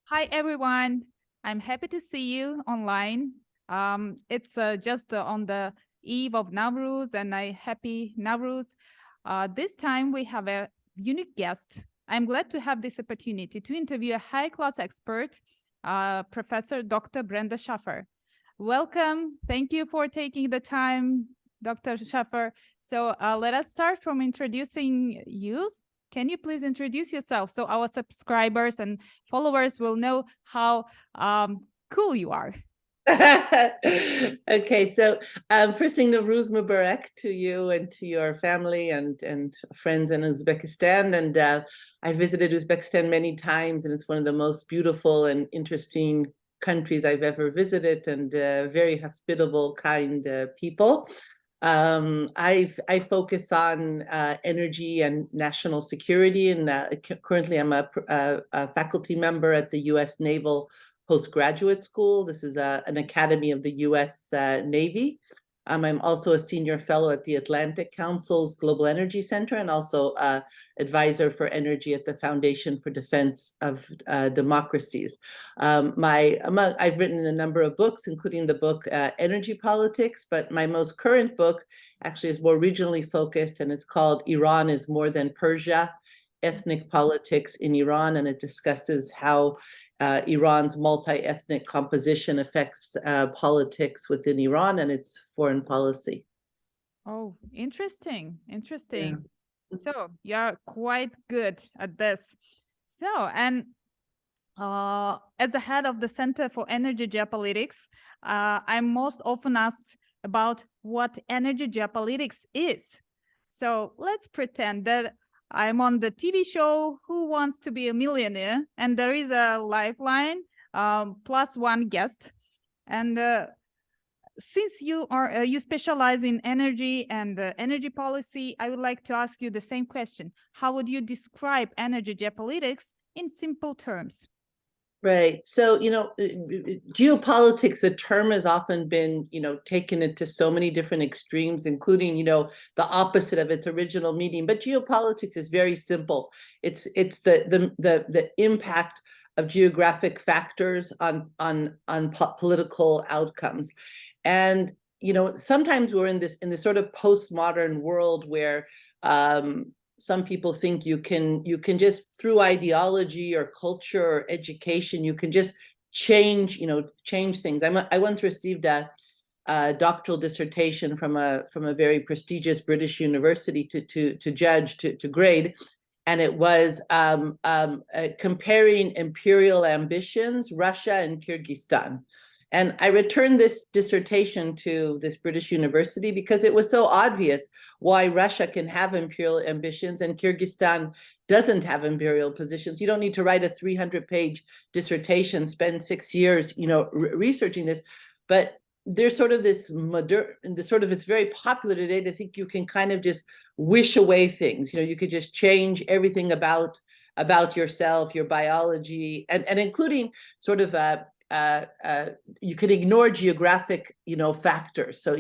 Hi, everyone. I'm happy to see you online. It's just on the eve of Nowruz, and I happy Nowruz. This time we have a unique guest. I'm glad to have this opportunity to interview a high-class expert, Professor Dr. Brenda Shaffer. Welcome. Thank you for taking the time, Dr. Schaffer. So let us start from introducing you. Can you please introduce yourself so our subscribers and followers will know how cool you are? Okay, so first thing, Nowruz Mubarak to you and to your family and friends in Uzbekistan. And I visited Uzbekistan many times, and it's one of the most beautiful and interesting countries I've ever visited, and very hospitable, kind people. I focus on energy and national security, and currently I'm a faculty member at the U.S. Naval Postgraduate School. This is an academy of the U.S. Navy. I'm also a senior fellow at the Atlantic Council's Global Energy Center, and also advisor for energy at the Foundation for Defense of Democracies. I've written a number of books, including the book Energy Politics, but my most current book actually is more regionally focused, and it's called Iran is More Than Persia, Ethnic Politics in Iran, and it discusses how Iran's multi-ethnic composition affects politics within Iran and its foreign policy. Oh, interesting. Yeah. Interesting. So you're quite good at this. So, and as the head of the Center for Energy Geopolitics, I'm most often asked about what energy geopolitics is. So let's pretend that I'm on the TV show Who Wants to Be a Millionaire, and there is a lifeline plus one guest. And since you specialize in energy and energy policy, I would like to ask you the same question. How would you describe energy geopolitics in simple terms? Right. So, geopolitics, the term has often been, taken into so many different extremes, including, the opposite of its original meaning. But geopolitics is very simple. It's the impact of geographic factors on political outcomes. And, sometimes we're in this sort of postmodern world where some people think you can just, through ideology or culture or education, you can just change things. I once received a doctoral dissertation from a very prestigious British university to judge, to grade, and it was comparing imperial ambitions, Russia and Kyrgyzstan. And I returned this dissertation to this British university because it was so obvious why Russia can have imperial ambitions and Kyrgyzstan doesn't have imperial positions. You don't need to write a 300-page dissertation, spend 6 years, researching this. But there's sort of this it's very popular today to think you can kind of just wish away things. You could just change everything about yourself, your biology, and including sort of you could ignore geographic factors. So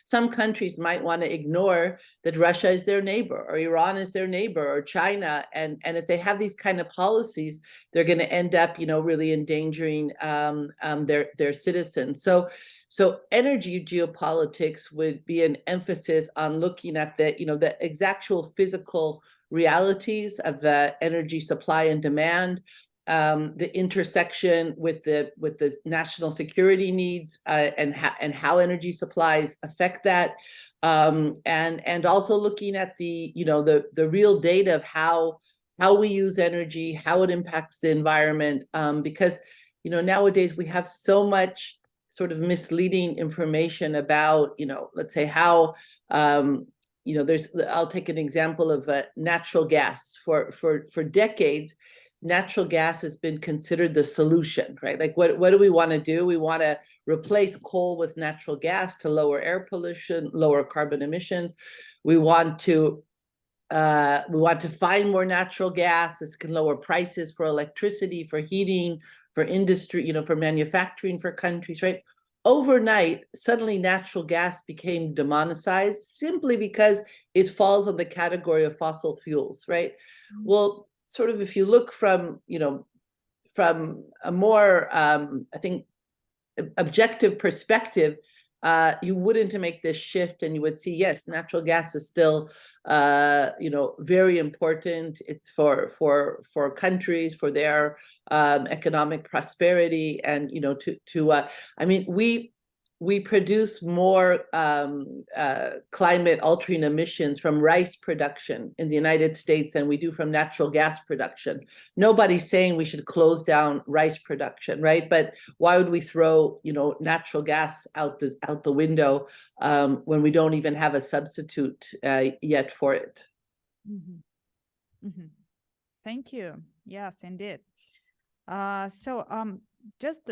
some countries might want to ignore that Russia is their neighbor, or Iran is their neighbor, or China, and if they have these kind of policies, they're going to end up really endangering their citizens. So energy geopolitics would be an emphasis on looking at the actual physical realities of the energy supply and demand, the intersection with the national security needs, and how energy supplies affect that, and also looking at the real data of how we use energy, how it impacts the environment, because nowadays we have so much sort of misleading information about let's say how I'll take an example of natural gas. For decades, natural gas has been considered the solution, right? Like, what do we want to do? We want to replace coal with natural gas to lower air pollution, lower carbon emissions. We want to find more natural gas. This can lower prices for electricity, for heating, for industry, for manufacturing, for countries, right? Overnight, suddenly natural gas became demonized simply because it falls on the category of fossil fuels, right? Well, sort of, if you look from from a more, I think, objective perspective, you wouldn't make this shift, and you would see, yes, natural gas is still, very important. It's for countries, for their economic prosperity, and I mean, we produce more climate altering emissions from rice production in the United States than we do from natural gas production. Nobody's saying we should close down rice production, right? But why would we throw, natural gas out the window when we don't even have a substitute yet for it? Mm-hmm. Mm-hmm. Thank you. Yes, indeed. Just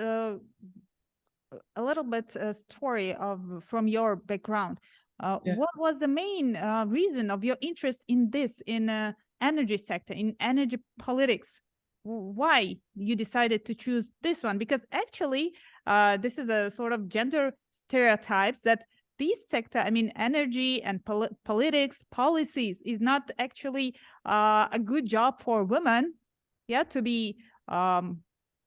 a little bit story from your background. Yeah. What was the main reason of your interest in energy sector, in energy politics? Why you decided to choose this one? Because actually, this is a sort of gender stereotypes that this sector, I mean, energy and politics, policies, is not actually a good job for women, yeah, to be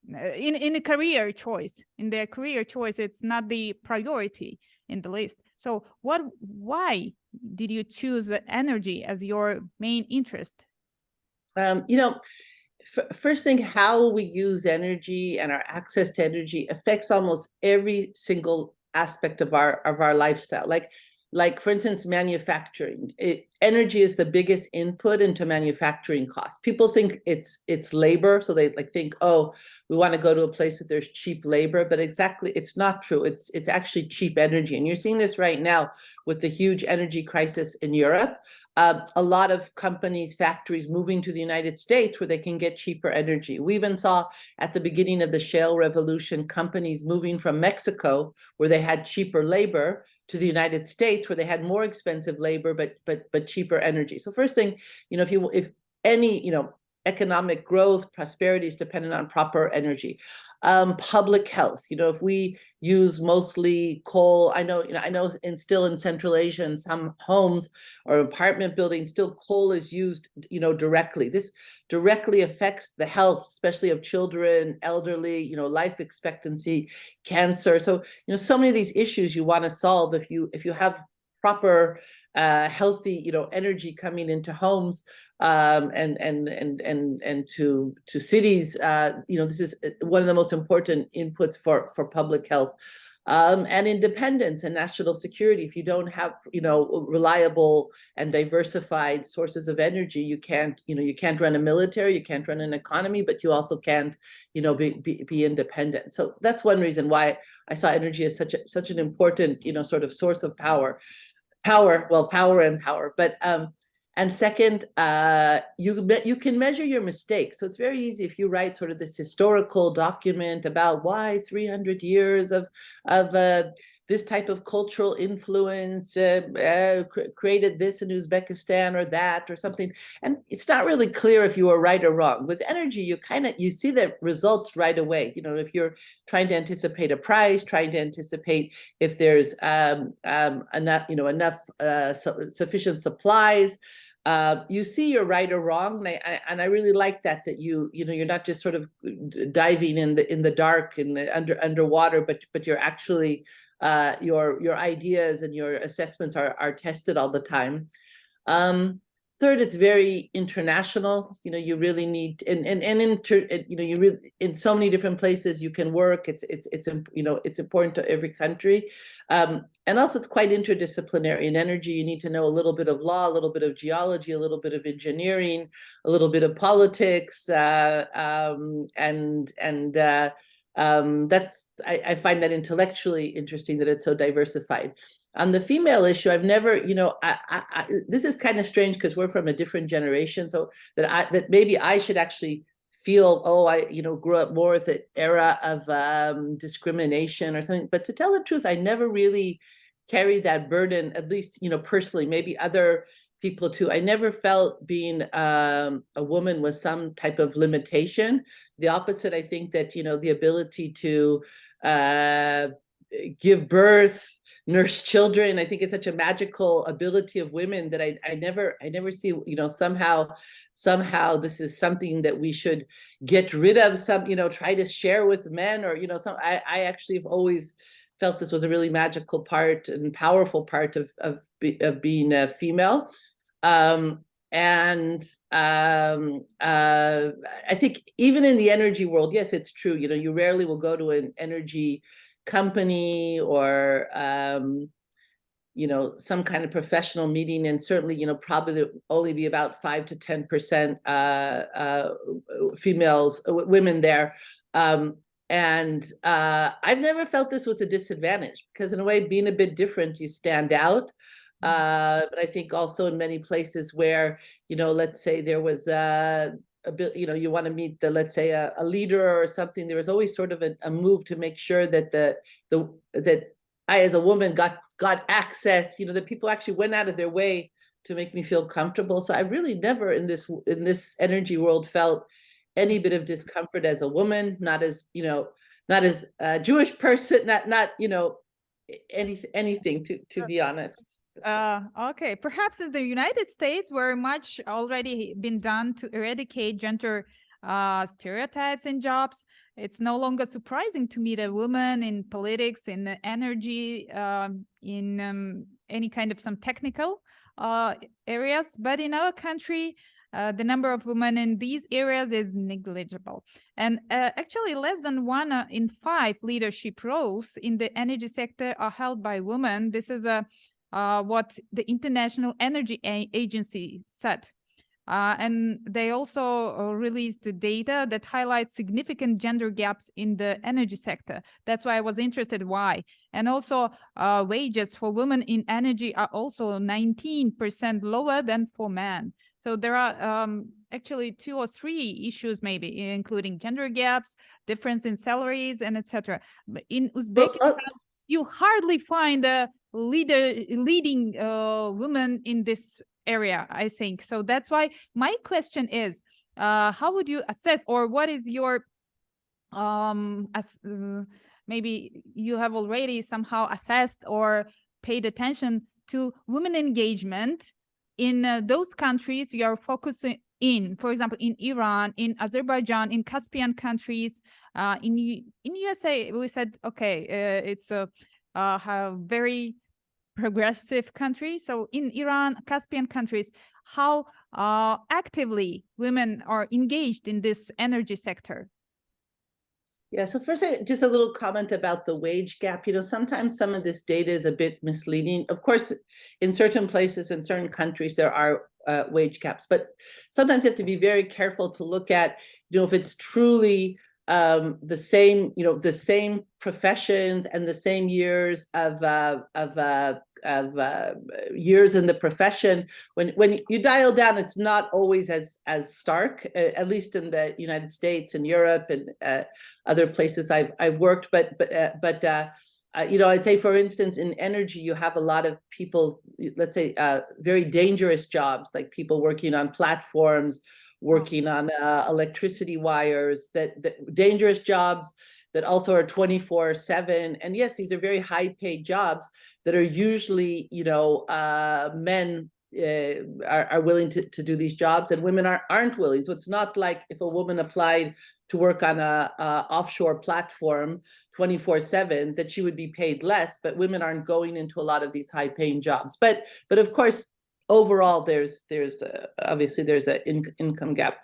in a career choice. In their career choice, it's not the priority in the list. So why did you choose energy as your main interest? First thing, how we use energy and our access to energy affects almost every single aspect of our lifestyle. Like for instance, manufacturing. Energy is the biggest input into manufacturing costs. People think it's labor, so they think, oh, we want to go to a place that there's cheap labor, but exactly, it's not true. It's actually cheap energy, and you're seeing this right now with the huge energy crisis in Europe. A lot of companies, factories moving to the United States where they can get cheaper energy. We even saw at the beginning of the shale revolution, companies moving from Mexico where they had cheaper labor to the United States where they had more expensive labor but cheaper energy. So first thing, if any economic growth, prosperity is dependent on proper energy. Public health, if we use mostly coal, I know still in Central Asia, in some homes or apartment buildings, still coal is used, directly. This directly affects the health, especially of children, elderly, life expectancy, cancer. So, so many of these issues you want to solve if you have proper healthy, energy coming into homes and to cities. This is one of the most important inputs for public health. And independence and national security. If you don't have, reliable and diversified sources of energy, you can't run a military, you can't run an economy, but you also can't, be independent. So that's one reason why I saw energy as such an important, sort of source of power. Power and power. But and second, you can measure your mistakes. So it's very easy if you write sort of this historical document about why 300 years of this type of cultural influence created this in Uzbekistan or that or something. And it's not really clear if you were right or wrong. With energy, you see the results right away. If you're trying to anticipate a price, trying to anticipate if there's enough sufficient supplies. You see you're right or wrong, and I really like that you're not just sort of diving in the dark and underwater, but you're actually your ideas and your assessments are tested all the time. Third, it's very international. You really need you really in so many different places you can work. It's important to every country, and also it's quite interdisciplinary. In energy, you need to know a little bit of law, a little bit of geology, a little bit of engineering, a little bit of politics, that's I find that intellectually interesting that it's so diversified. On the female issue, I've never, this is kind of strange because we're from a different generation, so that maybe I should actually feel, I grew up more with the era of discrimination or something. But to tell the truth, I never really carried that burden, at least personally. Maybe other people too. I never felt being a woman was some type of limitation. The opposite, I think that the ability to give birth, nurse children. I think it's such a magical ability of women that I never see, you know, somehow this is something that we should get rid of, some, you know, try to share with men, or, you know, I actually have always felt this was a really magical part and powerful part of being a female. I think even in the energy world, yes, it's true. You know, you rarely will go to an energy company or you know, some kind of professional meeting, and certainly, you know, probably there only be about 5 to 10% females, women there. I've never felt this was a disadvantage, because in a way, being a bit different, you stand out. But I think also in many places where, you know, let's say there was a bit, you know, you want to meet the, let's say a leader or something, there was always sort of a move to make sure that that I, as a woman, got access, you know, that people actually went out of their way to make me feel comfortable. So I really never in this energy world felt any bit of discomfort as a woman, not as, you know, not as a Jewish person, not you know, anything, to be honest. Okay, perhaps in the United States, where much already been done to eradicate gender stereotypes in jobs, it's no longer surprising to meet a woman in politics, in energy, in any kind of some technical areas. But in our country, the number of women in these areas is negligible. And actually, less than 1 in 5 leadership roles in the energy sector are held by women. This is what the International Energy Agency said. And they also released the data that highlights significant gender gaps in the energy sector. That's why I was interested why. And also wages for women in energy are also 19% lower than for men. So there are actually 2 or 3 issues, maybe, including gender gaps, difference in salaries, and etc. But in Uzbekistan, you hardly find a leading woman in this area, I think. So that's why my question is, how would you assess, or what is your maybe you have already somehow assessed or paid attention to women engagement in those countries you are focusing in, for example, in Iran, in Azerbaijan, in Caspian countries, in USA, we said, okay, it's a very progressive country. So in Iran, Caspian countries, how actively women are engaged in this energy sector? Yeah, so first, just a little comment about the wage gap. You know, sometimes some of this data is a bit misleading. Of course, in certain places, in certain countries, there are wage gaps, but sometimes you have to be very careful to look at, you know, if it's truly the same, you know, the same professions and the same years of years in the profession. When you dial down, it's not always as stark, at least in the United States and Europe and other places I've worked. But you know, I'd say, for instance, in energy, you have a lot of people, let's say, very dangerous jobs, like people working on platforms, working on electricity wires, that dangerous jobs that also are 24/7. And yes, these are very high paid jobs that are usually, you know, men are willing to do these jobs, and women aren't willing. So it's not like if a woman applied to work on a offshore platform 24/7 that she would be paid less, but women aren't going into a lot of these high paying jobs. But of course, overall, there's obviously there's an income gap.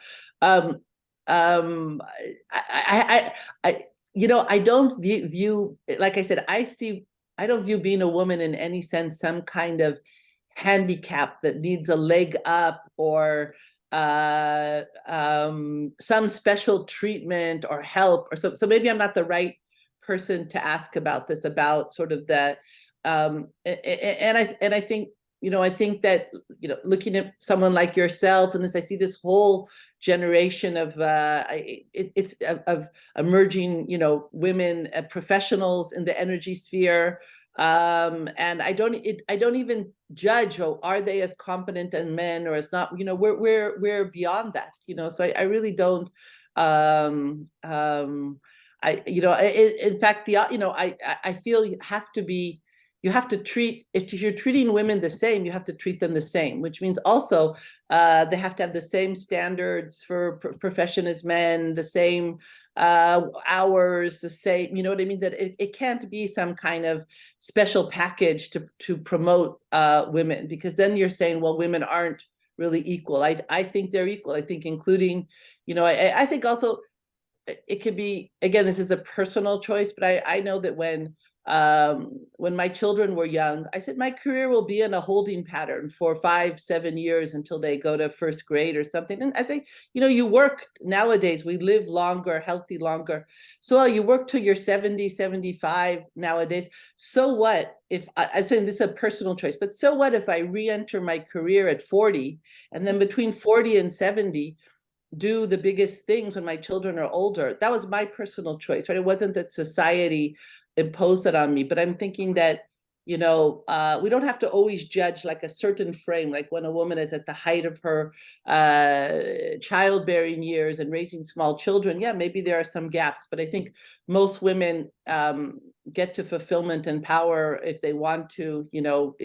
You know, I don't view, like I said, I don't view being a woman in any sense some kind of handicap that needs a leg up, or some special treatment or help, or so maybe I'm not the right person to ask about this, about sort of the and I think, you know, I think that, you know, looking at someone like yourself and this, I see this whole generation of of emerging, you know, women professionals in the energy sphere, and I don't even judge, oh, are they as competent as men or as not? You know, we're beyond that. You know, so I really don't. I, you know, in fact, you know, I feel you have to be you have to treat, if you're treating women the same, you have to treat them the same, which means also they have to have the same standards for profession as men, the same hours, the same, you know what I mean? That it can't be some kind of special package to promote women, because then you're saying, well, women aren't really equal. I think they're equal. I think including, you know, I think also it could be, again, this is a personal choice, but I know that when my children were young, I said my career will be in a holding pattern for 5-7 years until they go to first grade or something. And I say, you know, you work nowadays, we live longer, healthy longer. So you work till you're 70, 75 nowadays. So what if I'm saying this is a personal choice, but so what if I re-enter my career at 40, and then between 40 and 70, do the biggest things when my children are older? That was my personal choice, right? It wasn't that society imposed it on me, but I'm thinking that, you know, we don't have to always judge like a certain frame, like when a woman is at the height of her childbearing years and raising small children. Yeah, maybe there are some gaps, but I think most women get to fulfillment and power if they want to, you know,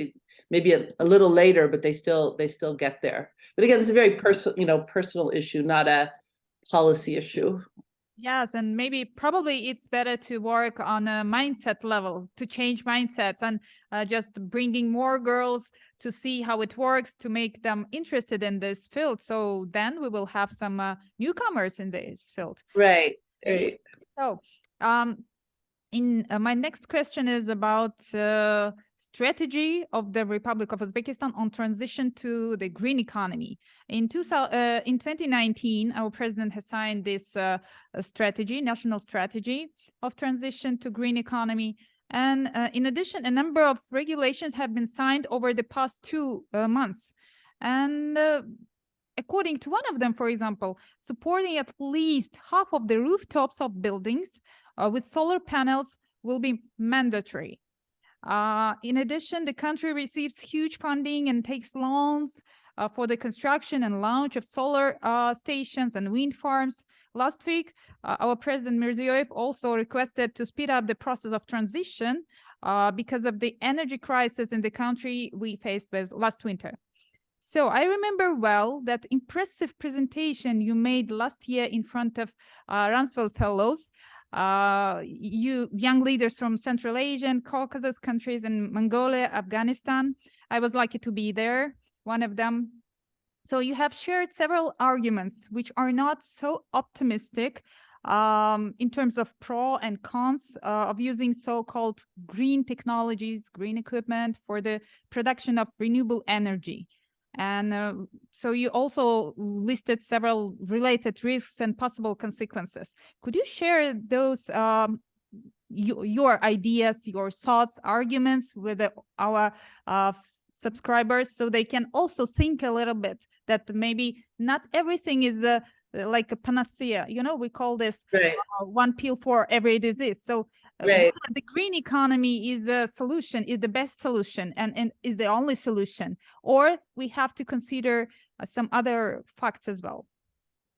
maybe a little later, but they still get there. But again, it's a very personal issue, not a policy issue. Yes, and maybe probably it's better to work on a mindset level to change mindsets, and just bringing more girls to see how it works, to make them interested in this field. So then we will have some newcomers in this field. Right. Right. So my next question is about strategy of the Republic of Uzbekistan on transition to the green economy. In 2019, our president has signed this strategy, national strategy of transition to green economy. And in addition, a number of regulations have been signed over the past 2 months. And according to one of them, for example, supporting at least half of the rooftops of buildings with solar panels will be mandatory. In addition, the country receives huge funding and takes loans for the construction and launch of solar stations and wind farms. Last week, our President Mirziyoyev also requested to speed up the process of transition because of the energy crisis in the country we faced with last winter. So I remember well that impressive presentation you made last year in front of Rumsfeld Fellows. You young leaders from Central Asian, Caucasus countries, and Mongolia, Afghanistan. I was lucky to be there, one of them. So you have shared several arguments which are not so optimistic in terms of pro and cons of using so-called green technologies, green equipment for the production of renewable energy. And so you also listed several related risks and possible consequences. Could you share those, your ideas, your thoughts, arguments with our subscribers, so they can also think a little bit that maybe not everything is like a panacea? You know, we call this one pill for every disease. So the green economy is a solution, is the best solution, and is the only solution, or we have to consider some other facts as well.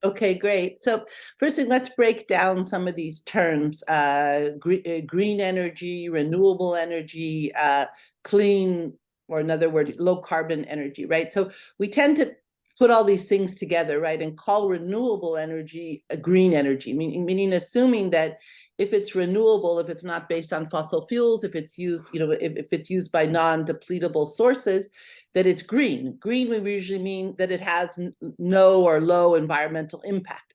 Okay, great. So first thing, let's break down some of these terms: green energy, renewable energy, clean, or another word, low carbon energy, right? So we tend to put all these things together, right, and call renewable energy a green energy, meaning assuming that if it's renewable, if it's not based on fossil fuels, if it's used, you know, if it's used by non-depletable sources, that it's green. Green, we usually mean that it has no or low environmental impact.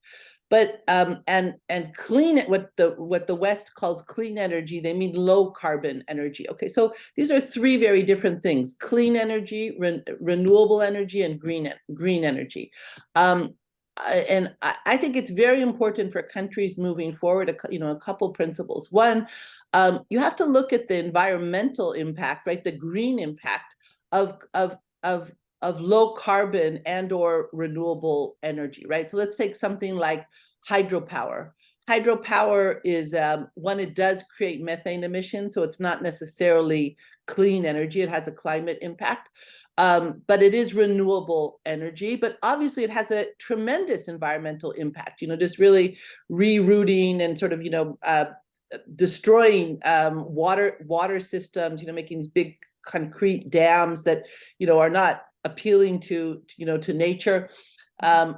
But and clean, what the West calls clean energy, they mean low carbon energy. Okay, so these are three very different things: clean energy, renewable energy, and green energy. And I think it's very important for countries moving forward, a couple principles. One, you have to look at the environmental impact, right? The green impact of low carbon and or renewable energy, right? So let's take something like hydropower. Hydropower is one, it does create methane emissions, so it's not necessarily clean energy. It has a climate impact. But it is renewable energy, but obviously it has a tremendous environmental impact, you know, just really rerouting and sort of, destroying water systems, making these big concrete dams that, are not appealing to nature.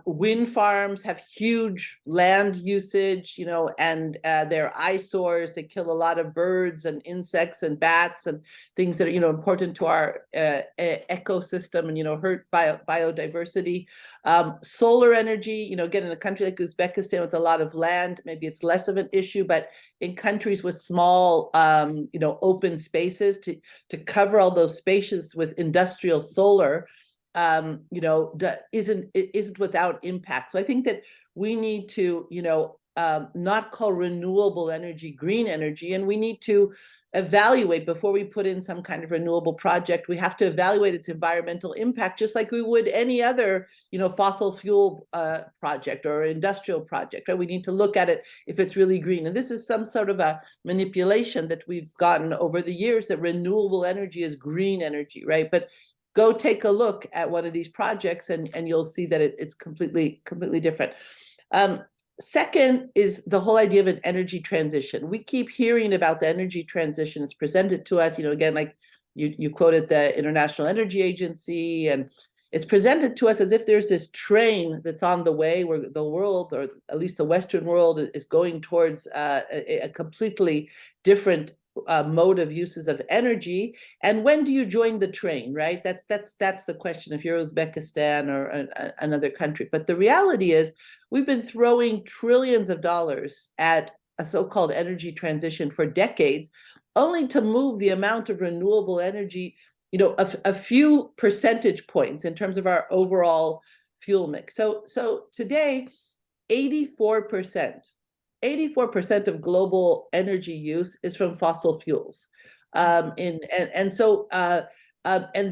Wind farms have huge land usage, and they're eyesores. They kill a lot of birds and insects and bats and things that are, important to our ecosystem and, hurt biodiversity. Solar energy, again, in a country like Uzbekistan with a lot of land, maybe it's less of an issue, but in countries with small, open spaces, to cover all those spaces with industrial solar, isn't without impact. So I think that we need to, not call renewable energy green energy, and we need to evaluate before we put in some kind of renewable project. We have to evaluate its environmental impact, just like we would any other, fossil fuel project or industrial project. Right? We need to look at it if it's really green. And this is some sort of a manipulation that we've gotten over the years, that renewable energy is green energy, right? But go take a look at one of these projects and you'll see that it's completely different. Second is the whole idea of an energy transition. We keep hearing about the energy transition. It's presented to us, again, like you quoted the International Energy Agency, and it's presented to us as if there's this train that's on the way where the world, or at least the Western world, is going towards a completely different mode of uses of energy. And when do you join the train, right? That's the question if you're Uzbekistan or another country. But the reality is we've been throwing trillions of dollars at a so-called energy transition for decades, only to move the amount of renewable energy, a few percentage points in terms of our overall fuel mix. So today, 84% of global energy use is from fossil fuels. And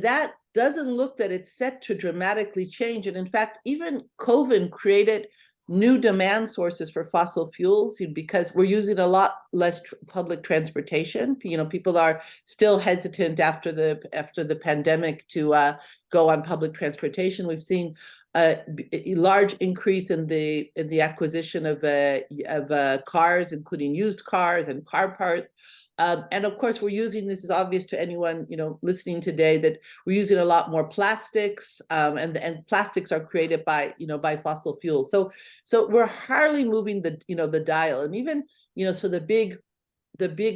that doesn't look that it's set to dramatically change. And in fact, even COVID created new demand sources for fossil fuels, because we're using a lot less public transportation. People are still hesitant after the pandemic to go on public transportation. We've seen a large increase in the acquisition of cars, including used cars and car parts. And of course, we're using, this is obvious to anyone listening today, that we're using a lot more plastics, and plastics are created by fossil fuels. So we're hardly moving the dial. And even so the big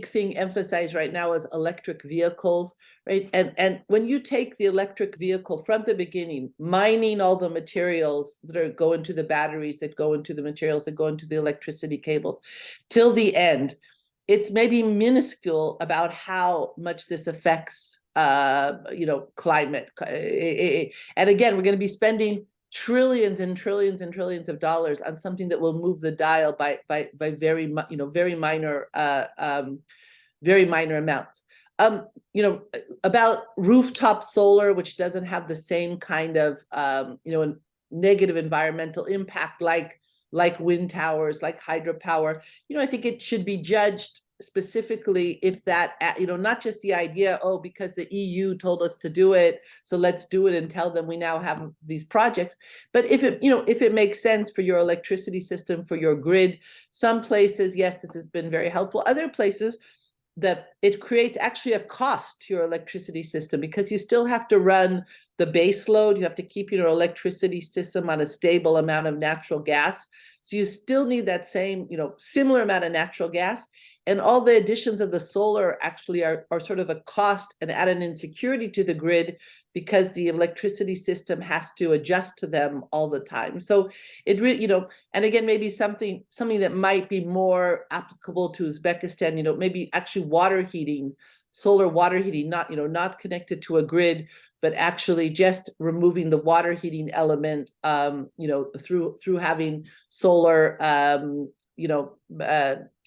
thing emphasized right now is electric vehicles, right? And when you take the electric vehicle from the beginning, mining all the materials that go into the batteries, that go into the materials that go into the electricity cables, till the end, it's maybe minuscule about how much this affects climate. And again, we're going to be spending trillions and trillions and trillions of dollars on something that will move the dial by very minor amounts. About rooftop solar, which doesn't have the same kind of negative environmental impact like wind towers, like hydropower. I think it should be judged specifically if that, not just the idea, because the EU told us to do it, so let's do it and tell them we now have these projects. But if it makes sense for your electricity system, for your grid. Some places, yes, this has been very helpful. Other places, that it creates actually a cost to your electricity system, because you still have to run the base load. You have to keep your electricity system on a stable amount of natural gas. So you still need that same, similar amount of natural gas. And all the additions of the solar actually are sort of a cost and add an insecurity to the grid, because the electricity system has to adjust to them all the time. So it really, and again, maybe something that might be more applicable to Uzbekistan, maybe actually water heating, solar water heating, not connected to a grid, but actually just removing the water heating element, through having solar,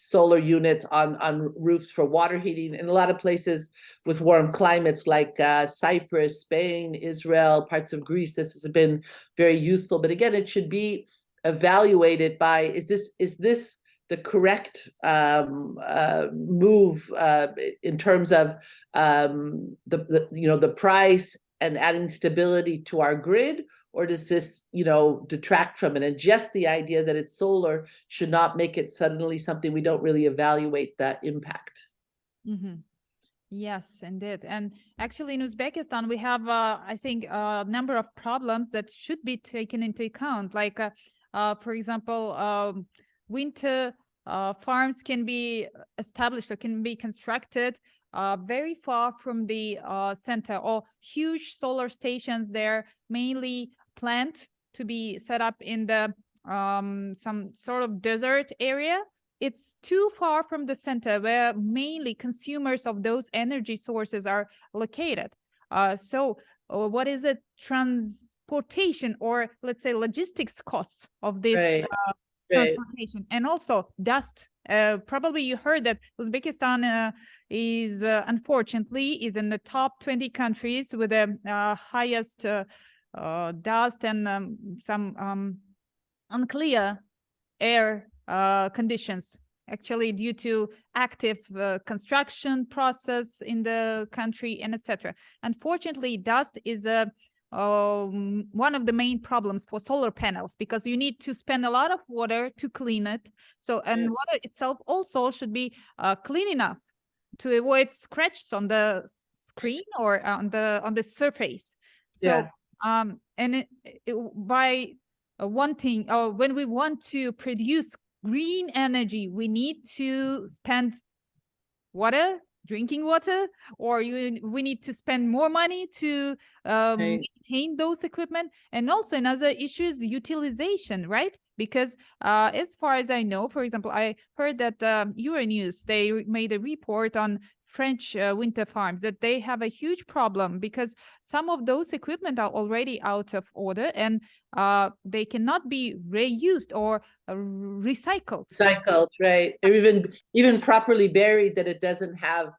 solar units on roofs for water heating. In a lot of places with warm climates like Cyprus, Spain, Israel, parts of Greece, this has been very useful. But again, it should be evaluated by, is this the correct move in terms of the price and adding stability to our grid, or does this, detract from it? And just the idea that it's solar should not make it suddenly something we don't really evaluate that impact. Mm-hmm. Yes, indeed. And actually in Uzbekistan, we have, I think, a number of problems that should be taken into account. Like, for example, winter farms can be established or can be constructed very far from the center, or huge solar stations there, mainly planned to be set up in the some sort of desert area. It's too far from the center where mainly consumers of those energy sources are located. So what is the transportation, or let's say logistics costs of this Right. transportation? And also dust. Probably you heard that Uzbekistan is unfortunately is in the top 20 countries with the highest dust and some unclear air conditions, actually due to active construction process in the country and etc. Unfortunately, dust is one of the main problems for solar panels, because you need to spend a lot of water to clean it. So, and water itself also should be clean enough to avoid scratches on the screen or on the surface. So, and by wanting, or when we want to produce green energy, we need to spend water, drinking water, or we need to spend more money to maintain those equipment. And also another issue is utilization, right? Because as far as I know, for example, I heard that Euronews, they made a report on French winter farms, that they have a huge problem because some of those equipment are already out of order, and they cannot be reused or recycled. Recycled, right? Or even properly buried, that it doesn't have.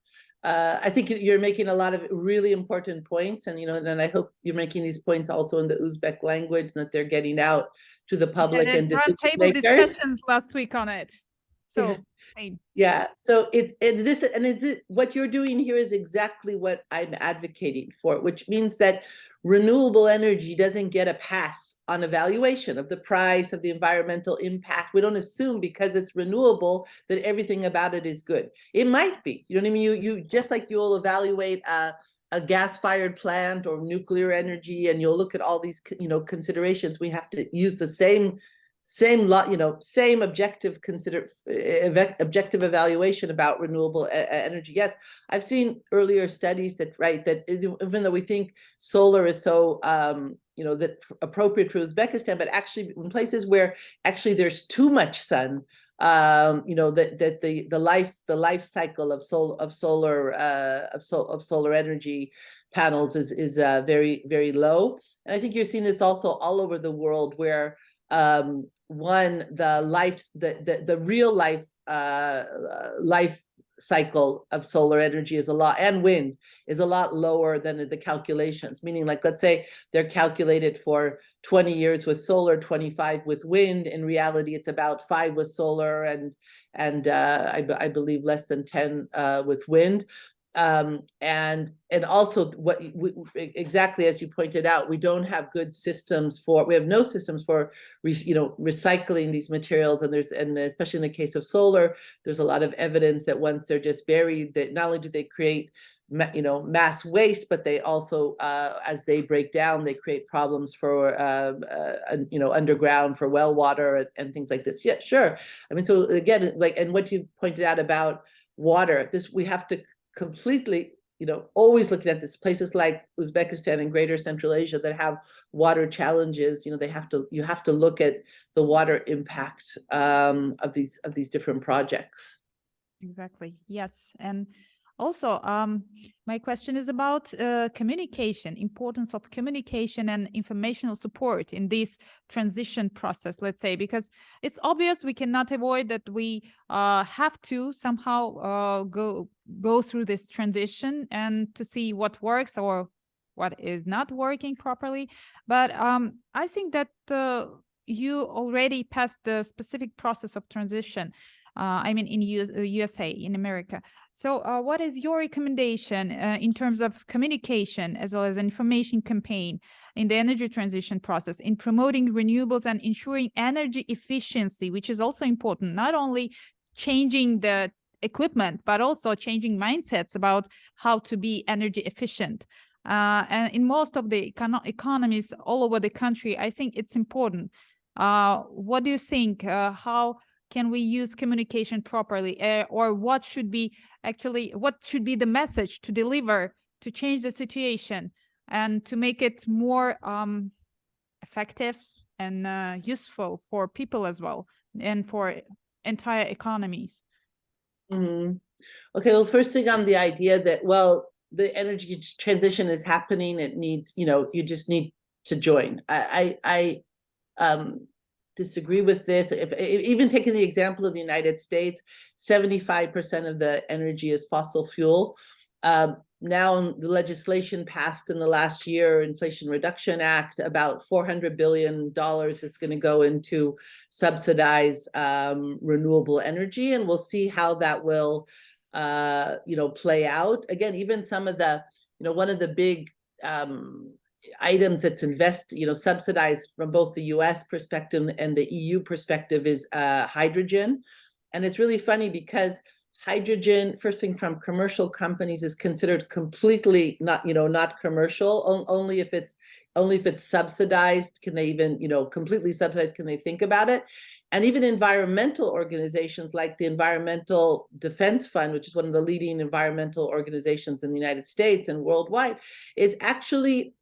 I think you're making a lot of really important points, and and I hope you're making these points also in the Uzbek language, and that they're getting out to the public and decision roundtable makers. discussions last week on it. So same. Yeah, so what you're doing here is exactly what I'm advocating for, which means that renewable energy doesn't get a pass on evaluation of the price, of the environmental impact. We don't assume because it's renewable that everything about it is good. It might be, you know what I mean? You just like you'll evaluate a gas-fired plant or nuclear energy, and you'll look at all these considerations. We have to use the same objective objective evaluation about renewable energy. Yes, I've seen earlier studies that even though we think solar is so that appropriate for Uzbekistan, but actually in places where actually there's too much sun, that the life cycle of solar energy panels is very, very low. And I think you're seeing this also all over the world, where the real life cycle of solar energy is a lot, and wind is a lot lower than the calculations. Meaning, like, let's say they're calculated for 20 years with solar, 25 with wind. In reality, it's about 5 with solar and I believe less than 10 with wind. And also exactly as you pointed out, we don't have good systems we have no systems for recycling these materials, and especially in the case of solar, there's a lot of evidence that once they're just buried, that not only do they create mass waste, but they also as they break down, they create problems for underground, for well water and things like this. Yeah, sure. I mean, so again, and what you pointed out about water, we have to completely, always looking at this, places like Uzbekistan and Greater Central Asia that have water challenges. You have to look at the water impact of these different projects. Exactly. Yes. And also, my question is about communication, importance of communication and informational support in this transition process, let's say, because it's obvious we cannot avoid that we have to somehow go through this transition and to see what works or what is not working properly. But I think that you already passed the specific process of transition. I mean, in USA, in America. So what is your recommendation in terms of communication as well as information campaign in the energy transition process, in promoting renewables and ensuring energy efficiency, which is also important, not only changing the equipment, but also changing mindsets about how to be energy efficient. And in most of the economies all over the country, I think it's important. What do you think? How can we use communication properly, or what should be the message to deliver to change the situation and to make it more effective and useful for people as well and for entire economies? Mm-hmm. Okay, well, first thing on the idea that, well, the energy transition is happening, it needs, you just need to join. I disagree with this. If even taking the example of the United States, 75% of the energy is fossil fuel. Now the legislation passed in the last year, Inflation Reduction Act, about $400 billion is going to go into subsidize renewable energy, and we'll see how that will play out. Again, even some of the, one of the big items that's subsidized from both the US perspective and the EU perspective is hydrogen. And it's really funny because hydrogen, first thing from commercial companies, is considered completely not commercial. Only if it's subsidized can they even, completely subsidized can they think about it. And even environmental organizations like the Environmental Defense Fund, which is one of the leading environmental organizations in the United States and worldwide, is actually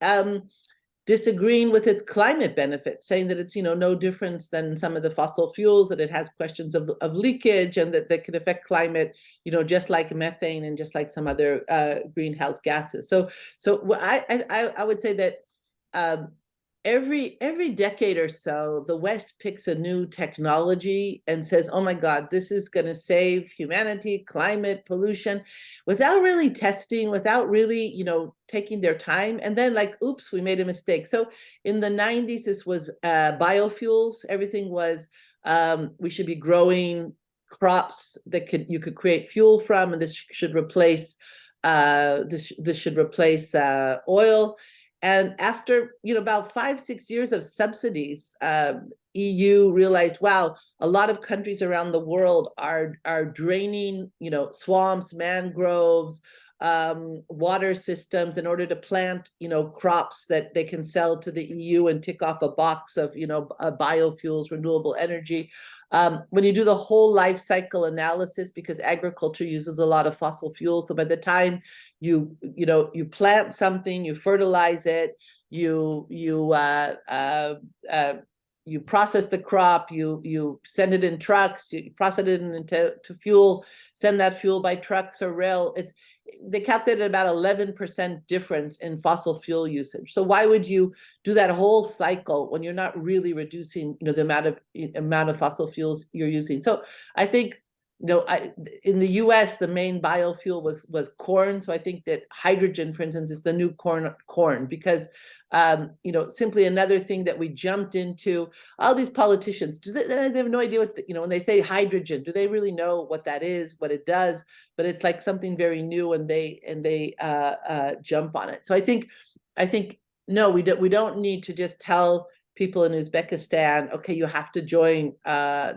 disagreeing with its climate benefits, saying that it's no difference than some of the fossil fuels, that it has questions of leakage, and that could affect climate, just like methane and just like some other greenhouse gases. So I would say that every decade or so, the West picks a new technology and says, oh my God, this is going to save humanity, climate, pollution, without really testing, without really, taking their time. And then like, oops, we made a mistake. So in the 90s, this was biofuels. Everything was, we should be growing crops that you could create fuel from, and this should replace oil. And after about 5-6 years of subsidies, EU realized, wow, a lot of countries around the world are draining swamps, mangroves, water systems in order to plant crops that they can sell to the EU and tick off a box of biofuels, renewable energy. When you do the whole life cycle analysis, because agriculture uses a lot of fossil fuels, so by the time you plant something, you fertilize it, you process the crop, you send it in trucks, you process it into fuel, send that fuel by trucks or rail. They calculated about 11% difference in fossil fuel usage. So why would you do that whole cycle when you're not really reducing the amount of fossil fuels you're using? So I think in the US, the main biofuel was corn. So I think that hydrogen, for instance, is the new corn because simply another thing that we jumped into. All these politicians, they have no idea what when they say hydrogen, do they really know what that is, what it does? But it's like something very new, and they jump on it. So I think no, we don't need to just tell people in Uzbekistan, okay, you have to join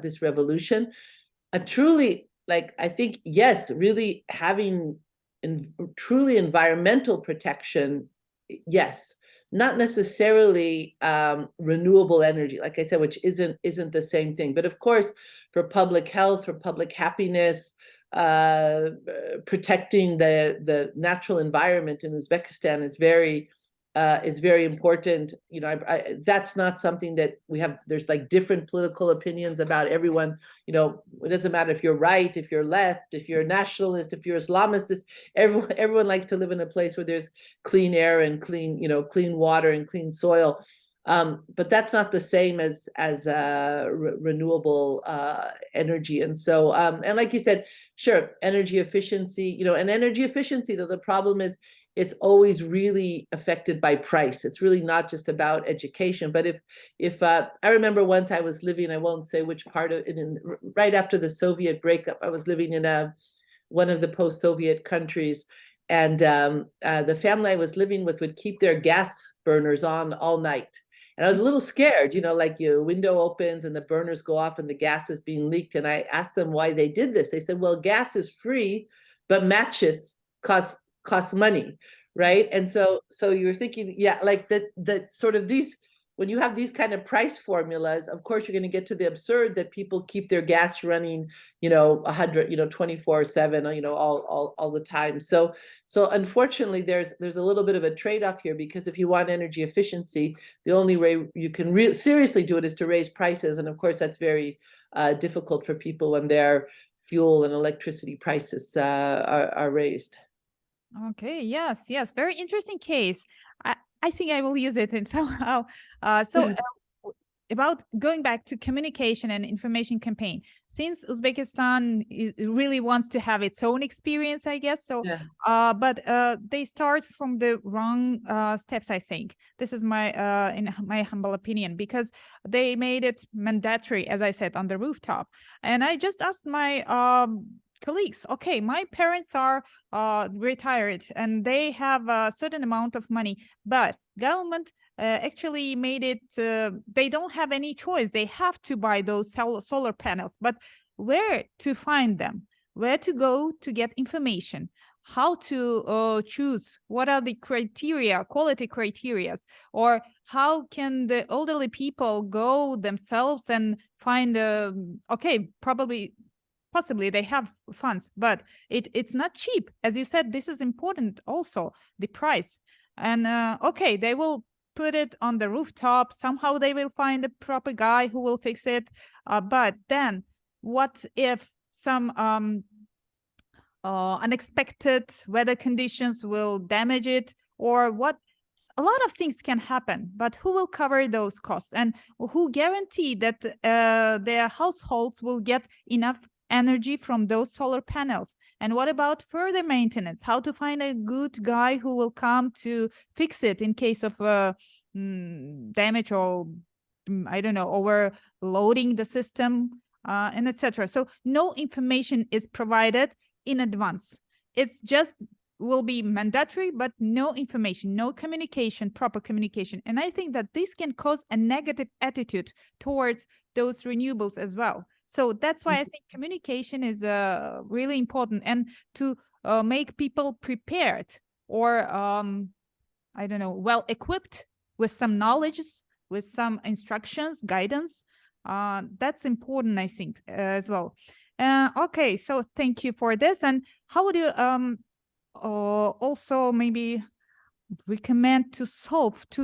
this revolution. Truly, I think, yes, really having truly environmental protection, yes, not necessarily renewable energy, like I said, which isn't the same thing. But of course, for public health, for public happiness, protecting the natural environment in Uzbekistan is very important. That's not something that we have. There's different political opinions about everyone. It doesn't matter if you're right, if you're left, if you're nationalist, if you're Islamist. Everyone likes to live in a place where there's clean air and clean water and clean soil. But that's not the same as renewable energy. And so, and like you said, sure, energy efficiency. And energy efficiency, though, the problem is it's always really affected by price. It's really not just about education. But if I remember once I was living, I won't say which part of it, right after the Soviet breakup, I was living in one of the post-Soviet countries, and the family I was living with would keep their gas burners on all night. And I was a little scared, like your window opens and the burners go off and the gas is being leaked. And I asked them why they did this. They said, well, gas is free, but matches cost money, right? And so you're thinking, yeah, like that sort of these, when you have these kind of price formulas, of course you're going to get to the absurd that people keep their gas running, 100, 24/7, all the time. So unfortunately, there's a little bit of a trade-off here, because if you want energy efficiency, the only way you can seriously do it is to raise prices, and of course that's very difficult for people when their fuel and electricity prices are raised. Okay, yes, very interesting case. I think I will use it in somehow. About going back to communication and information campaign, since Uzbekistan really wants to have its own experience, I guess. So, yeah. But they start from the wrong steps, I think. This is in my humble opinion, because they made it mandatory, as I said, on the rooftop. And I just asked my colleagues, okay, my parents are retired and they have a certain amount of money, but government actually made it, they don't have any choice. They have to buy those solar panels, but where to find them, where to go to get information, how to choose, what are the criteria, quality criteria, or how can the elderly people go themselves and find, okay, possibly they have funds, but it's not cheap. As you said, this is important also, the price. And okay, they will put it on the rooftop. Somehow they will find a proper guy who will fix it. But then what if some unexpected weather conditions will damage it, or what? A lot of things can happen, but who will cover those costs? And who guarantee that their households will get enough energy from those solar panels? And what about further maintenance? How to find a good guy who will come to fix it in case of damage, or I don't know, overloading the system, and etc. So no information is provided in advance. It's just will be mandatory, but no information, no communication, proper communication. And I think that this can cause a negative attitude towards those renewables as well. So that's why I think communication is really important, and to make people prepared, or I don't know, well equipped with some knowledge, with some instructions, guidance. That's important, I think, as well. Okay, so thank you for this. And how would you also maybe recommend to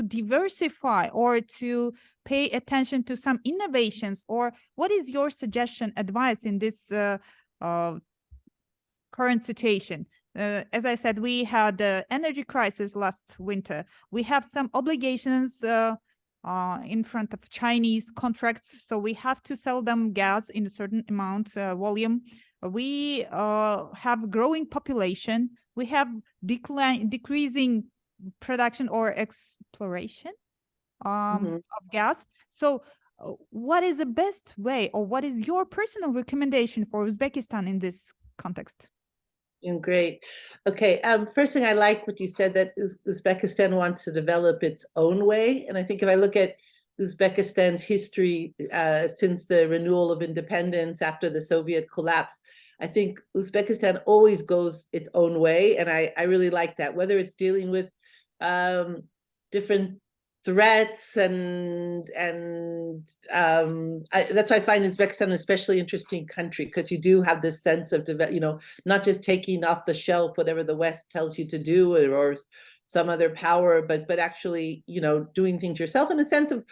diversify, or to pay attention to some innovations, or what is your suggestion, advice in this current situation? As I said, we had the energy crisis last winter. We have some obligations in front of Chinese contracts, so we have to sell them gas in a certain amount, volume. We have growing population. We have decreasing production or exploration of gas. So what is the best way, or what is your personal recommendation for Uzbekistan in this context? Great. Okay. First thing, I like what you said, that Uzbekistan wants to develop its own way. And I think if I look at Uzbekistan's history since the renewal of independence after the Soviet collapse, I think Uzbekistan always goes its own way. And I really like that, whether it's dealing with different threats, and that's why I find Uzbekistan an especially interesting country, because you do have this sense of not just taking off the shelf whatever the West tells you to do, or some other power, but actually doing things yourself, in a sense of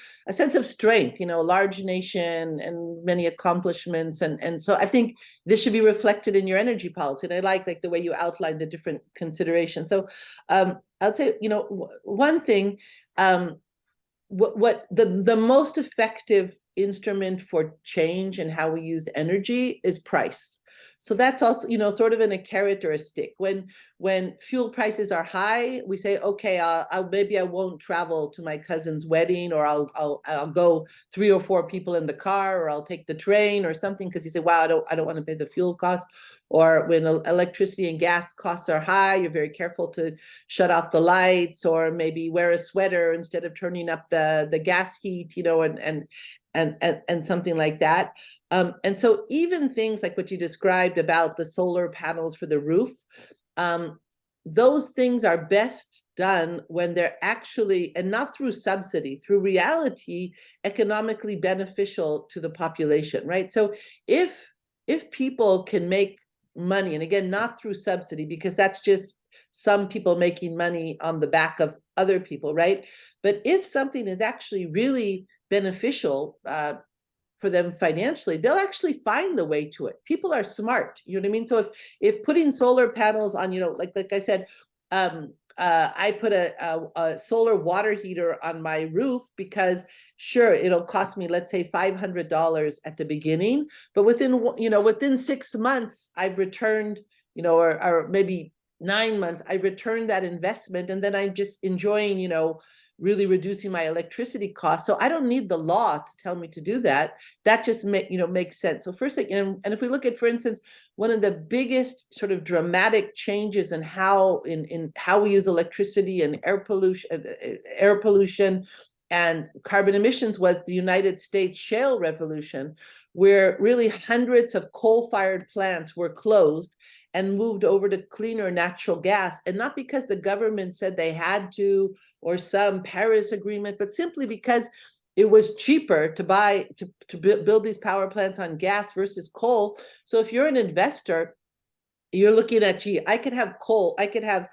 strength, a large nation and many accomplishments, and so I think this should be reflected in your energy policy. And I like the way you outlined the different considerations. So I'll say one thing. What the most effective instrument for change in how we use energy is price. So that's also, you know, sort of in a carrot or a stick. When fuel prices are high, we say, okay, maybe I won't travel to my cousin's wedding, or I'll go 3 or 4 people in the car, or I'll take the train or something, because you say, wow, I don't want to pay the fuel cost. Or when electricity and gas costs are high, you're very careful to shut off the lights, or maybe wear a sweater instead of turning up the gas heat, you know, and something like that. And so even things like what you described about the solar panels for the roof, those things are best done when they're actually, and not through subsidy, through reality, economically beneficial to the population, right? So if people can make money, and again, not through subsidy, because that's just some people making money on the back of other people, right? But if something is actually really beneficial for them financially, they'll actually find the way to it. People are smart, you know what I mean? So if putting solar panels on, you know, like I said, I put a solar water heater on my roof because sure, it'll cost me, let's say $500 at the beginning, but within 6 months, I've returned, you know, or maybe 9 months, I returned that investment, and then I'm just enjoying, you know, really reducing my electricity costs. So I don't need the law to tell me to do that. That just makes sense. So first thing, and if we look at, for instance, one of the biggest sort of dramatic changes in how we use electricity and air pollution and carbon emissions was the United States shale revolution, where really hundreds of coal-fired plants were closed and moved over to cleaner natural gas. And not because the government said they had to, or some Paris agreement, but simply because it was cheaper to build these power plants on gas versus coal. So if you're an investor, you're looking at, gee, I could have coal, I could have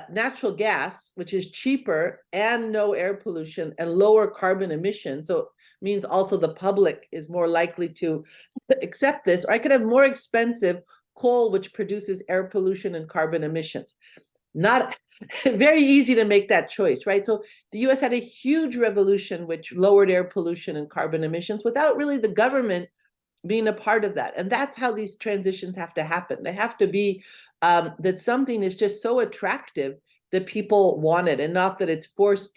natural gas, which is cheaper and no air pollution and lower carbon emissions. So it means also the public is more likely to accept this. Or I could have more expensive coal, which produces air pollution and carbon emissions. Not very easy to make that choice, right? So the US had a huge revolution which lowered air pollution and carbon emissions without really the government being a part of that. And that's how these transitions have to happen. They have to be that something is just so attractive that people want it, and not that it's forced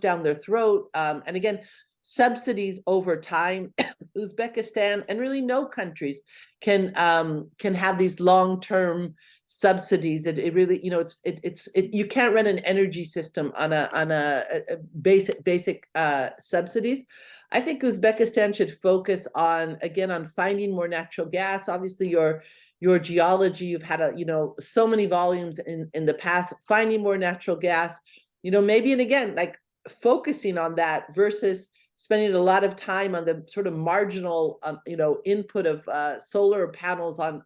down their throat. And again, subsidies over time, Uzbekistan and really no countries can have these long-term subsidies. It really, you know, you can't run an energy system on a basic subsidies. I think Uzbekistan should focus on finding more natural gas. Obviously, your geology, you've had so many volumes in the past, finding more natural gas, maybe, and again, like focusing on that versus spending a lot of time on the sort of marginal, input of solar panels on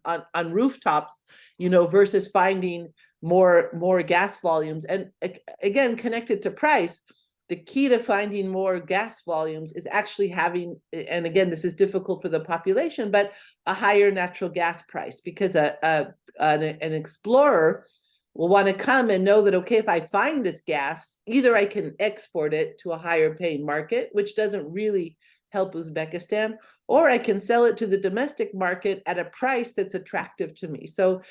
rooftops, versus finding more gas volumes. And again, connected to price, the key to finding more gas volumes is actually having, and again, this is difficult for the population, but a higher natural gas price, because an explorer will want to come and know that, okay, if I find this gas, either I can export it to a higher paying market, which doesn't really help Uzbekistan, or I can sell it to the domestic market at a price that's attractive to me. So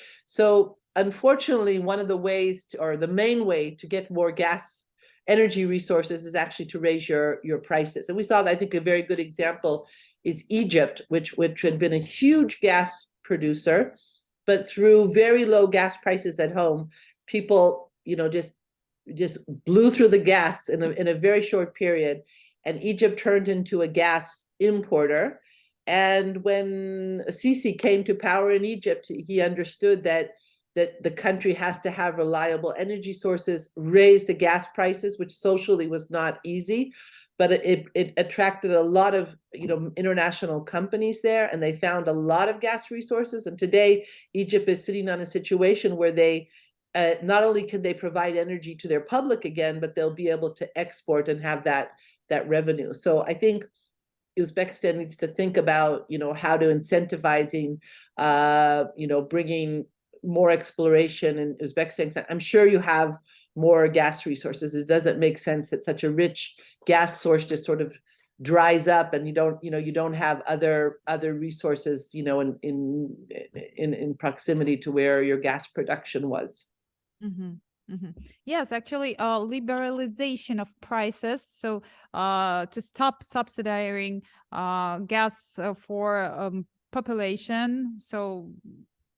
unfortunately, one of the ways or the main way to get more gas energy resources is actually to raise your prices. And we saw that, I think a very good example is Egypt, which had been a huge gas producer, but through very low gas prices at home, people, just blew through the gas in a very short period, and Egypt turned into a gas importer. And when Sisi came to power in Egypt, he understood that the country has to have reliable energy sources, raise the gas prices, which socially was not easy, but it attracted a lot of international companies there, and they found a lot of gas resources. And today, Egypt is sitting on a situation where they not only can they provide energy to their public again, but they'll be able to export and have that revenue. So I think Uzbekistan needs to think about how to incentivizing bringing more exploration in Uzbekistan. I'm sure you have more gas resources. It doesn't make sense that such a rich gas source just sort of dries up and you don't have other resources, in proximity to where your gas production was. Yes, actually, liberalization of prices. So to stop subsidizing gas for population. So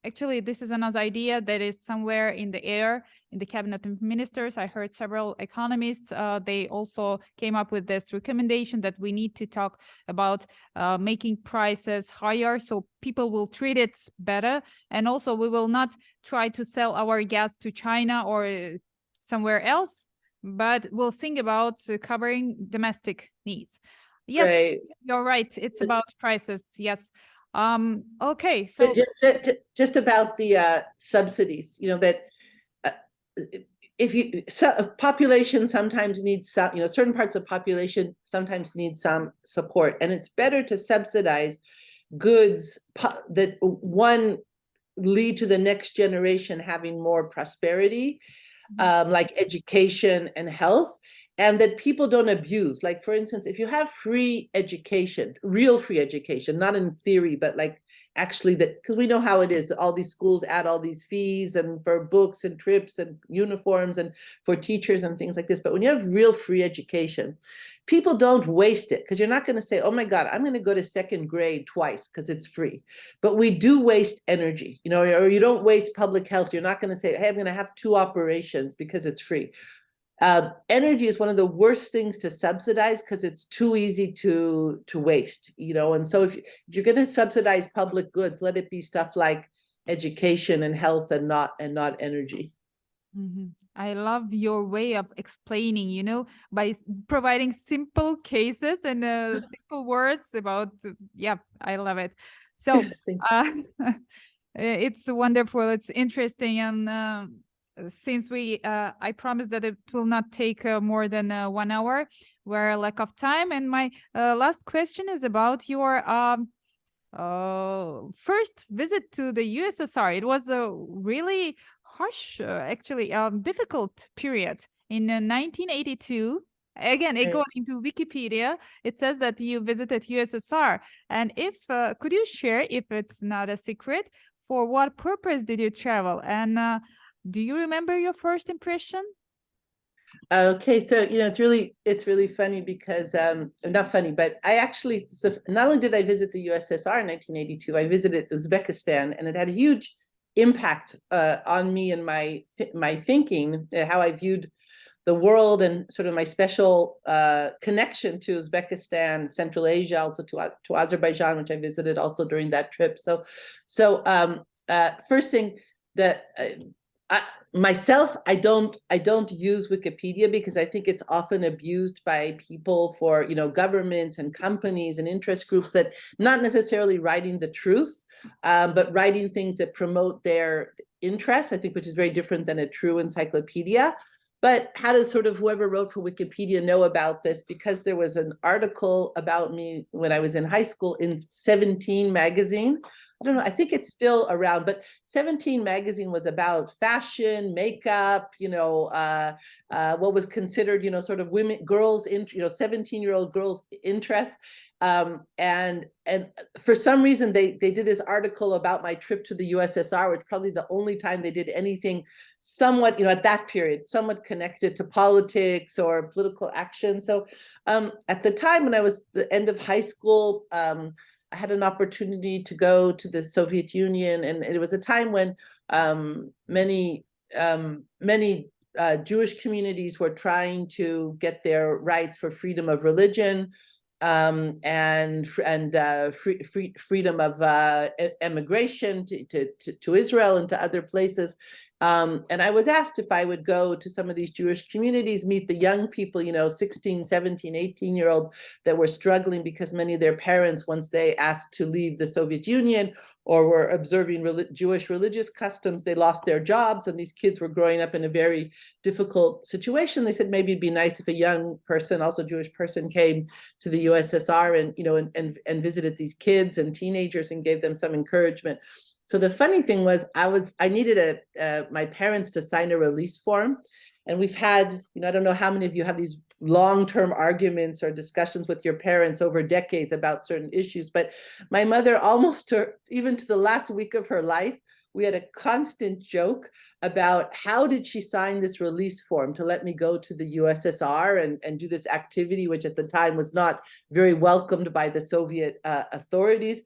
actually, this is another idea that is somewhere in the air in the cabinet of ministers. I heard several economists, they also came up with this recommendation that we need to talk about making prices higher so people will treat it better. And also we will not try to sell our gas to China or somewhere else, but we'll think about covering domestic needs. Yes, Right. you're right. It's about prices. Yes. Okay, so just about the subsidies, that population sometimes needs some, certain parts of population sometimes need some support, and it's better to subsidize goods that one lead to the next generation having more prosperity, like education and health, and that people don't abuse. Like, for instance, if you have free education, real free education, not in theory, but like actually that, because we know how it is, all these schools add all these fees and for books and trips and uniforms and for teachers and things like this. But when you have real free education, people don't waste it, because you're not going to say, oh my God, I'm going to go to second grade twice because it's free. But we do waste energy, or you don't waste public health. You're not going to say, hey, I'm going to have 2 operations because it's free. Energy is one of the worst things to subsidize because it's too easy to waste, and so if you're going to subsidize public goods, let it be stuff like education and health and not energy. I love your way of explaining, by providing simple cases and simple words about, yeah, I love it. So it's wonderful. It's interesting. And since I promised that it will not take more than 1 hour, we're lack of time. And my last question is about your first visit to the USSR. It was a really harsh, actually, difficult period in 1982. Again, according to Wikipedia, it says that you visited USSR. And if could you share, if it's not a secret, for what purpose did you travel? And do you remember your first impression? Okay, so it's really funny because not funny, but I actually, so not only did I visit the USSR in 1982, I visited Uzbekistan, and it had a huge impact on me and my thinking, how I viewed the world, and sort of my special connection to Uzbekistan, Central Asia, also to Azerbaijan, which I visited also during that trip. So first thing that myself, I don't use Wikipedia because I think it's often abused by people for, governments and companies and interest groups that not necessarily writing the truth, but writing things that promote their interests, I think, which is very different than a true encyclopedia. But how does sort of whoever wrote for Wikipedia know about this? Because there was an article about me when I was in high school in 17 magazine. I don't know, I think it's still around, but 17 magazine was about fashion, makeup, what was considered, sort of women, girls, 17-year-old girls' interest. And for some reason, they did this article about my trip to the USSR, which probably the only time they did anything somewhat, at that period, somewhat connected to politics or political action. So at the time when I was the end of high school, I had an opportunity to go to the Soviet Union, and it was a time when many Jewish communities were trying to get their rights for freedom of religion, and freedom of emigration to Israel and to other places. And I was asked if I would go to some of these Jewish communities, meet the young people, 16, 17, 18-year-olds that were struggling because many of their parents, once they asked to leave the Soviet Union or were observing Jewish religious customs, they lost their jobs, and these kids were growing up in a very difficult situation. They said maybe it'd be nice if a young person, also Jewish person, came to the USSR and and visited these kids and teenagers and gave them some encouragement. So the funny thing was, I needed my parents to sign a release form, and we've had, I don't know how many of you have these long-term arguments or discussions with your parents over decades about certain issues. But my mother, almost even to the last week of her life, we had a constant joke about how did she sign this release form to let me go to the USSR and do this activity, which at the time was not very welcomed by the Soviet authorities.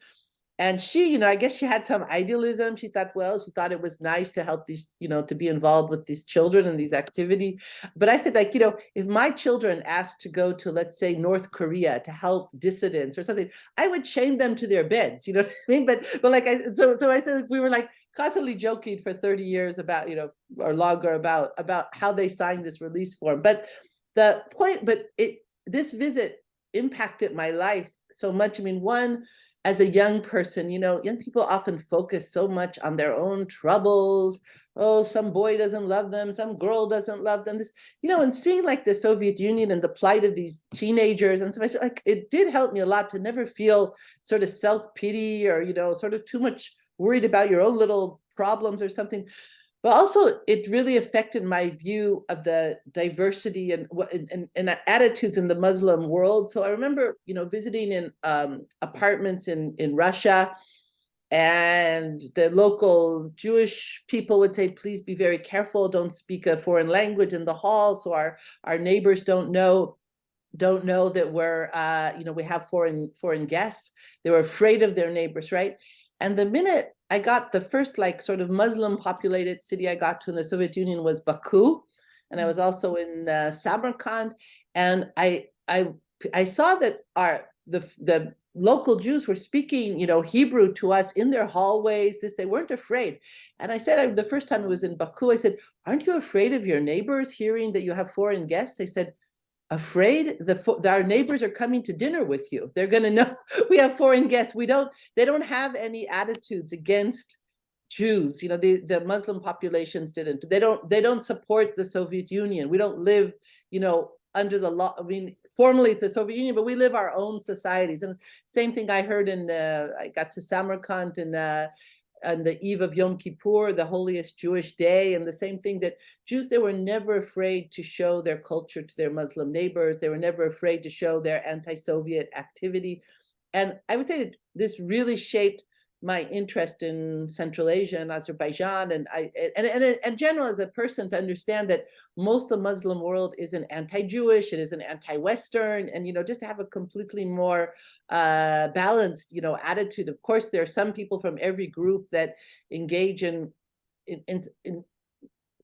And she, I guess she had some idealism. She thought it was nice to help these, to be involved with these children and these activities. But I said, like, if my children asked to go to, let's say, North Korea to help dissidents or something, I would chain them to their beds. You know what I mean? But like so I said, we were like constantly joking for 30 years about, or longer about how they signed this release form. But the point, this visit impacted my life so much. I mean, one, as a young person, young people often focus so much on their own troubles. Oh, some boy doesn't love them, some girl doesn't love them. This, and seeing like the Soviet Union and the plight of these teenagers and stuff, like it did help me a lot to never feel sort of self-pity or, sort of too much worried about your own little problems or something. But also, it really affected my view of the diversity and attitudes in the Muslim world. So I remember, visiting in apartments in Russia, and the local Jewish people would say, "Please be very careful. Don't speak a foreign language in the hall, so our neighbors don't know that we're we have foreign guests." They were afraid of their neighbors, right? And the minute I got the first like sort of Muslim populated city I got to in the Soviet Union was Baku, and I was also in Samarkand, and I saw that the local Jews were speaking Hebrew to us in their hallways. They weren't afraid. And I said, the first time I was in Baku, I said, "Aren't you afraid of your neighbors hearing that you have foreign guests?" They said, "Afraid? Our neighbors are coming to dinner with you. They're going to know we have foreign guests. They don't have any attitudes against Jews. The Muslim populations didn't. They don't support the Soviet Union. We don't live, under the law. I mean, formally it's the Soviet Union, but we live our own societies." And same thing I heard I got to Samarkand on the eve of Yom Kippur, the holiest Jewish day, and the same thing, that Jews, they were never afraid to show their culture to their Muslim neighbors. They were never afraid to show their anti-Soviet activity. And I would say that this really shaped my interest in Central Asia and Azerbaijan, and in general as a person, to understand that most of the Muslim world isn't anti-Jewish, it isn't anti-Western, and just to have a completely more balanced attitude. Of course, there are some people from every group that engage in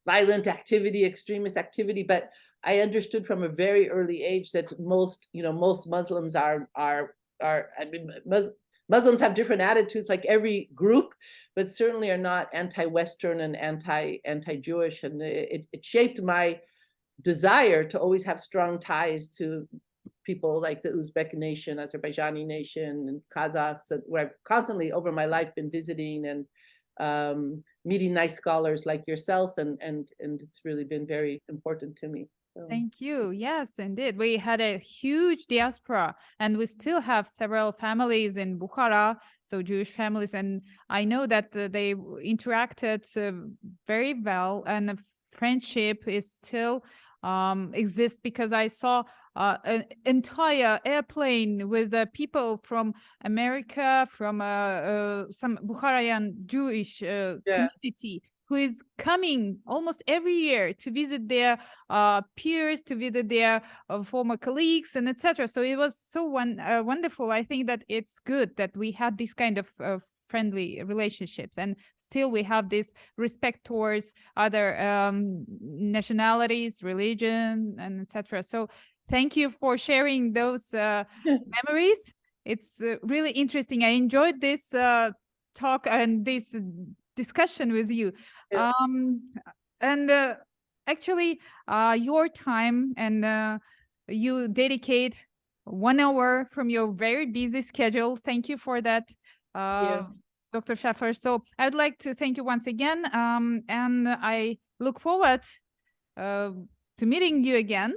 violent activity, extremist activity, but I understood from a very early age that most Muslims Muslims have different attitudes, like every group, but certainly are not anti-Western and anti-Jewish. And it shaped my desire to always have strong ties to people like the Uzbek nation, Azerbaijani nation, and Kazakhs, where I've constantly over my life been visiting and meeting nice scholars like yourself, and it's really been very important to me. Thank you. Yes, indeed. We had a huge diaspora, and we still have several families in Bukhara, so Jewish families. And I know that they interacted very well, and the friendship is still exists, because I saw an entire airplane with people from America, from some Bukharian Jewish community, who is coming almost every year to visit their peers, to visit their former colleagues, and etc. So it was so wonderful. I think that it's good that we had this kind of friendly relationships, and still we have this respect towards other nationalities, religion, and etc. So thank you for sharing those memories. It's really interesting. I enjoyed this talk and this discussion with you. Yeah. And actually your time, and you dedicate 1 hour from your very busy schedule. Thank you for that, Dr. Schaffer. So I would like to thank you once again, and I look forward to meeting you again,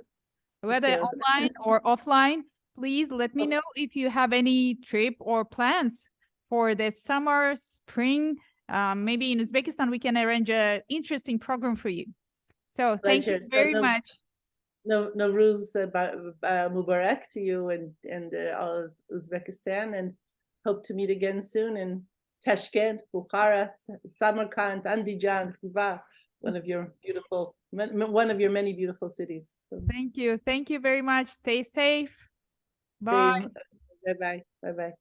whether online or offline. Please let me know if you have any trip or plans for the summer, spring. Maybe in Uzbekistan, we can arrange an interesting program for you. So thank you very much. Nowruz Mubarak to you and all of Uzbekistan, and hope to meet again soon in Tashkent, Bukhara, Samarkand, Andijan, Khiva, one of your many beautiful cities. So Thank you. Thank you very much. Stay safe. Bye. Bye bye. Bye bye.